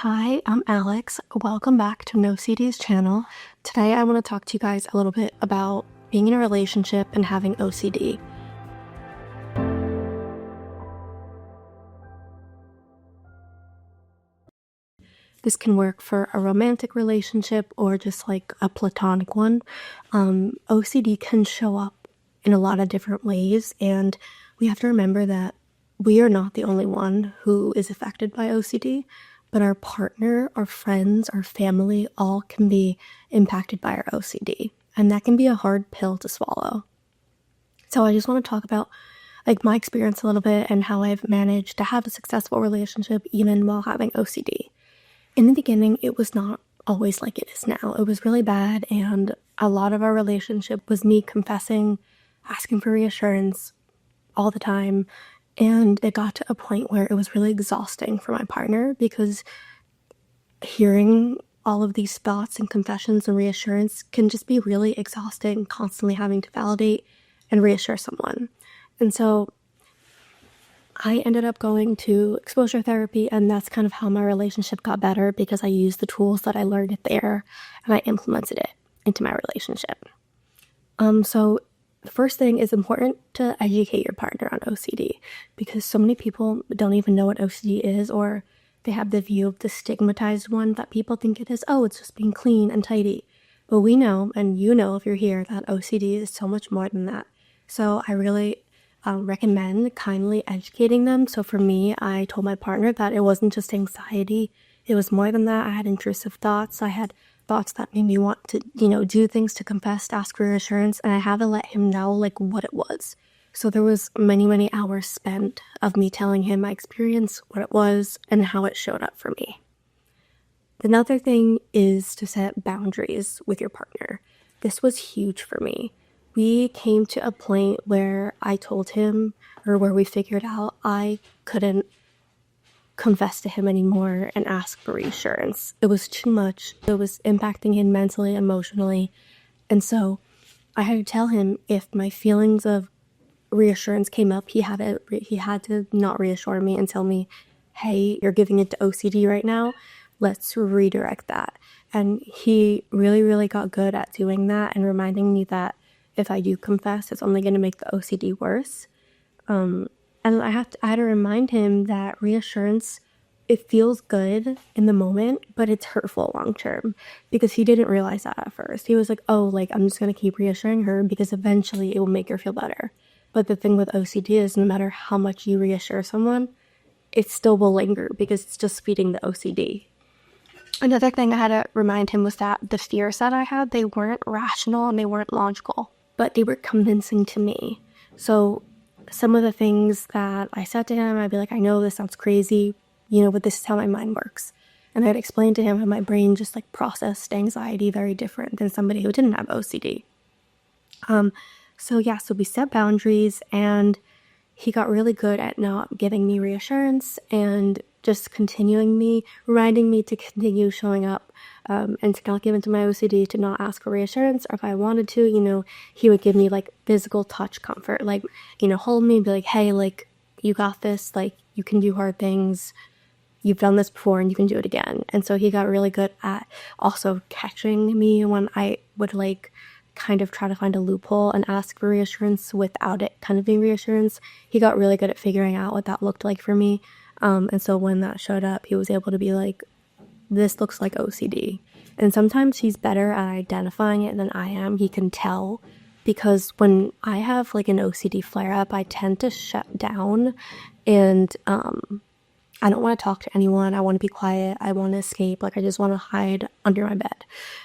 Hi, I'm Alex. Welcome back to NOCD's channel. Today I want to talk to you guys a little bit about being in a relationship and having OCD. This can work for a romantic relationship or just like a platonic one. OCD can show up in a lot of different ways, and we have to remember that we are not the only one who is affected by OCD, but our partner, our friends, our family all can be impacted by our OCD, and that can be a hard pill to swallow. So I just want to talk about my experience a little bit and how I've managed to have a successful relationship even while having OCD. In the beginning, it was not always like it is now. It was really bad, and a lot of our relationship was me confessing, asking for reassurance all the time, and it got to a point where it was really exhausting for my partner because hearing all of these thoughts and confessions and reassurance can just be really exhausting, constantly having to validate and reassure someone. And so I ended up going to exposure therapy, and that's kind of how my relationship got better because I used the tools that I learned there and I implemented it into my relationship. So the first thing is important to educate your partner on OCD because so many people don't even know what OCD is, or they have the view of the stigmatized one that people think it is. Oh, it's just being clean and tidy. But we know, and you know if you're here, that OCD is so much more than that. So I really recommend kindly educating them. So for me, I told my partner that it wasn't just anxiety. It was more than that. I had intrusive thoughts. I had thoughts that made me want to, do things, to confess, to ask for reassurance. And I had to let him know what it was. So there was many, many hours spent of me telling him my experience, what it was, and how it showed up for me. Another thing is to set boundaries with your partner. This was huge for me. We came to a point where I told him, or where we figured out I couldn't confess to him anymore and ask for reassurance. It was too much. It was impacting him mentally, emotionally. And so I had to tell him if my feelings of reassurance came up, he had to not reassure me and tell me, hey, you're giving it to OCD right now. Let's redirect that. And he really, really got good at doing that and reminding me that if I do confess, it's only going to make the OCD worse. And I had to remind him that reassurance, it feels good in the moment, but it's hurtful long term, because he didn't realize that at first. He was like, oh, I'm just going to keep reassuring her because eventually it will make her feel better. But the thing with OCD is no matter how much you reassure someone, it still will linger because it's just feeding the OCD. Another thing I had to remind him was that the fears that I had, they weren't rational and they weren't logical, but they were convincing to me. So some of the things that I said to him, I'd be like, I know this sounds crazy, but this is how my mind works. And I'd explain to him how my brain just processed anxiety very different than somebody who didn't have OCD. So we set boundaries, and he got really good at not giving me reassurance and just reminding me to continue showing up and to not give into my OCD, to not ask for reassurance. Or if I wanted to, he would give me physical touch comfort, hold me and be like, hey, you got this, you can do hard things. You've done this before and you can do it again. And so he got really good at also catching me when I would kind of try to find a loophole and ask for reassurance without it kind of being reassurance. He got really good at figuring out what that looked like for me. And so when that showed up, he was able to be like, this looks like OCD. And sometimes he's better at identifying it than I am. He can tell, because when I have an OCD flare up, I tend to shut down, and I don't want to talk to anyone. I want to be quiet. I want to escape. I just want to hide under my bed.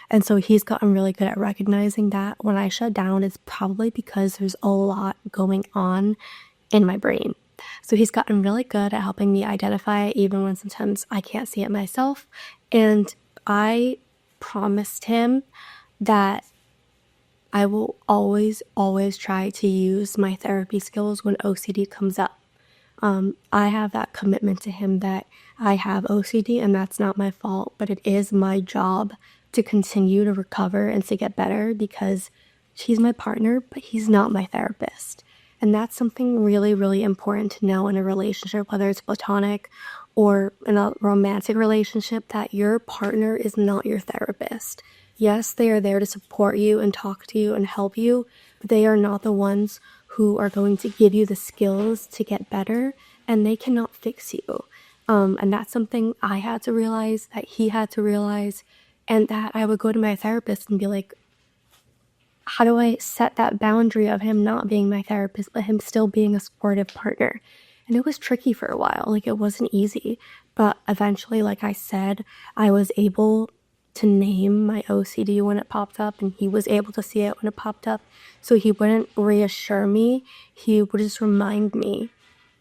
And so he's gotten really good at recognizing that when I shut down, it's probably because there's a lot going on in my brain. So he's gotten really good at helping me identify it, even when sometimes I can't see it myself. And I promised him that I will always, always try to use my therapy skills when OCD comes up. I have that commitment to him that I have OCD and that's not my fault, but it is my job to continue to recover and to get better, because he's my partner, but he's not my therapist. And that's something really, really important to know in a relationship, whether it's platonic or in a romantic relationship that your partner is not your therapist. Yes, they are there to support you and talk to you and help you, but they are not the ones who are going to give you the skills to get better, and they cannot fix you. And that's something I had to realize, that he had to realize, and that I would go to my therapist and be like, how do I set that boundary of him not being my therapist, but him still being a supportive partner? And it was tricky for a while. Like, it wasn't easy. But eventually, like I said, I was able to name my OCD when it popped up, and he was able to see it when it popped up. So he wouldn't reassure me. He would just remind me,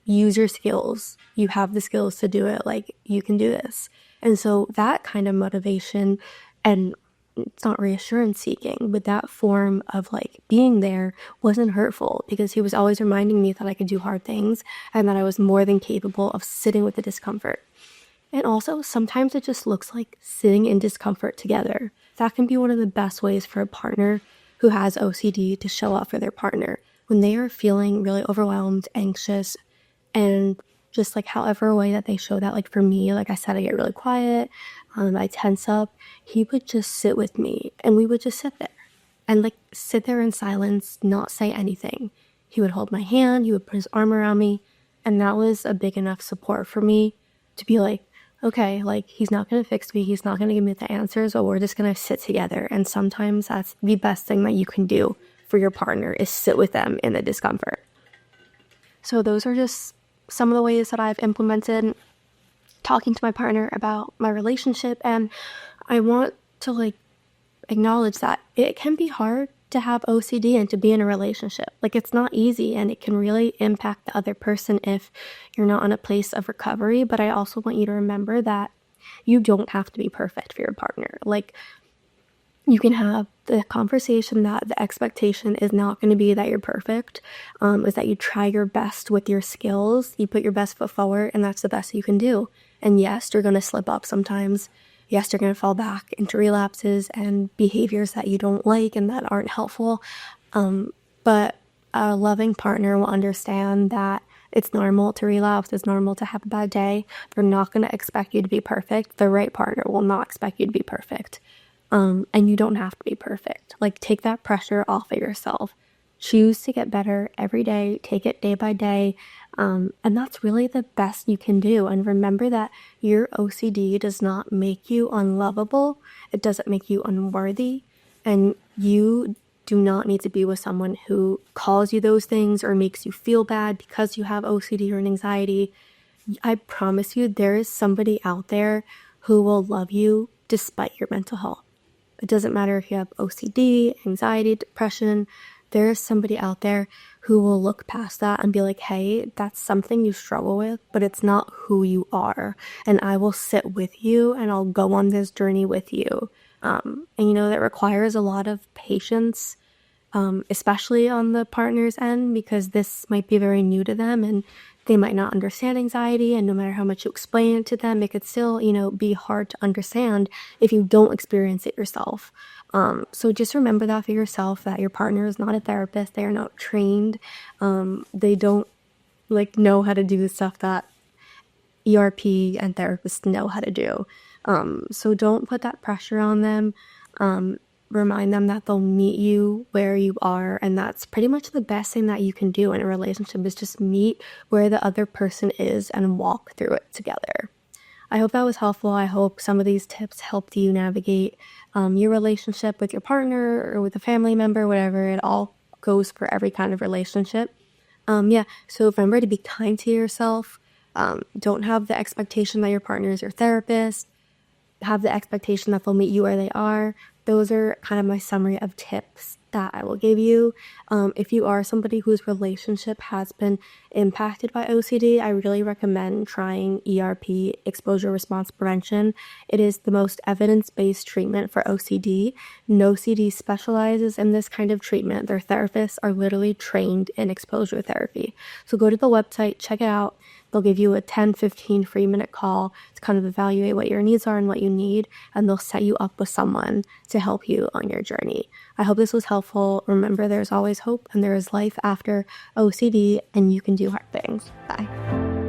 use your skills. You have the skills to do it. Like, you can do this. And so that kind of motivation, and it's not reassurance seeking, but that form of like being there wasn't hurtful, because he was always reminding me that I could do hard things and that I was more than capable of sitting with the discomfort. And also, sometimes it just looks like sitting in discomfort together. That can be one of the best ways for a partner who has OCD to show up for their partner when they are feeling really overwhelmed, anxious, and just like however way that they show that. Like for me, like I said, I get really quiet, I tense up. He would just sit with me, and we would just sit there and like sit there in silence, not say anything. He would hold my hand, he would put his arm around me, and that was a big enough support for me to be like, okay, like he's not going to fix me, he's not going to give me the answers, but we're just going to sit together. And sometimes that's the best thing that you can do for your partner, is sit with them in the discomfort. So those are just some of the ways that I've implemented talking to my partner about my relationship. And I want to like acknowledge that it can be hard to have OCD and to be in a relationship. Like, it's not easy, and it can really impact the other person if you're not in a place of recovery. But I also want you to remember that you don't have to be perfect for your partner. Like, you can have the conversation that the expectation is not going to be that you're perfect, is that you try your best with your skills, you put your best foot forward, and that's the best you can do. And yes, you're going to slip up sometimes. Yes, you're going to fall back into relapses and behaviors that you don't like and that aren't helpful. But a loving partner will understand that it's normal to relapse. It's normal to have a bad day. They're not going to expect you to be perfect. The right partner will not expect you to be perfect. And you don't have to be perfect. Like, take that pressure off of yourself. Choose to get better every day. Take it day by day. And that's really the best you can do. And remember that your OCD does not make you unlovable. It doesn't make you unworthy. And you do not need to be with someone who calls you those things or makes you feel bad because you have OCD or anxiety. I promise you, there is somebody out there who will love you despite your mental health. It doesn't matter if you have OCD, anxiety, depression. There is somebody out there who will look past that and be like, hey, that's something you struggle with, but it's not who you are. And I will sit with you, and I'll go on this journey with you. And you know, that requires a lot of patience, especially on the partner's end, because this might be very new to them and they might not understand anxiety. And no matter how much you explain it to them, it could still, you know, be hard to understand if you don't experience it yourself. So just remember that for yourself, that your partner is not a therapist. They are not trained. They don't like know how to do the stuff that ERP and therapists know how to do. So don't put that pressure on them. Remind them that they'll meet you where you are, and that's pretty much the best thing that you can do in a relationship, is just meet where the other person is and walk through it together. I hope that was helpful. I hope some of these tips helped you navigate your relationship with your partner or with a family member, whatever. It all goes for every kind of relationship. So remember to be kind to yourself. Don't have the expectation that your partner is your therapist. Have the expectation that they'll meet you where they are. Those are kind of my summary of tips that I will give you. If you are somebody whose relationship has been impacted by OCD, I really recommend trying ERP, exposure response prevention. It is the most evidence-based treatment for OCD. NOCD specializes in this kind of treatment. Their therapists are literally trained in exposure therapy. So go to the website, check it out. They'll give you a 10-15 free minute call to kind of evaluate what your needs are and what you need, and they'll set you up with someone to help you on your journey. I hope this was helpful. Remember, there's always hope, and there is life after OCD, and you can do hard things. Bye.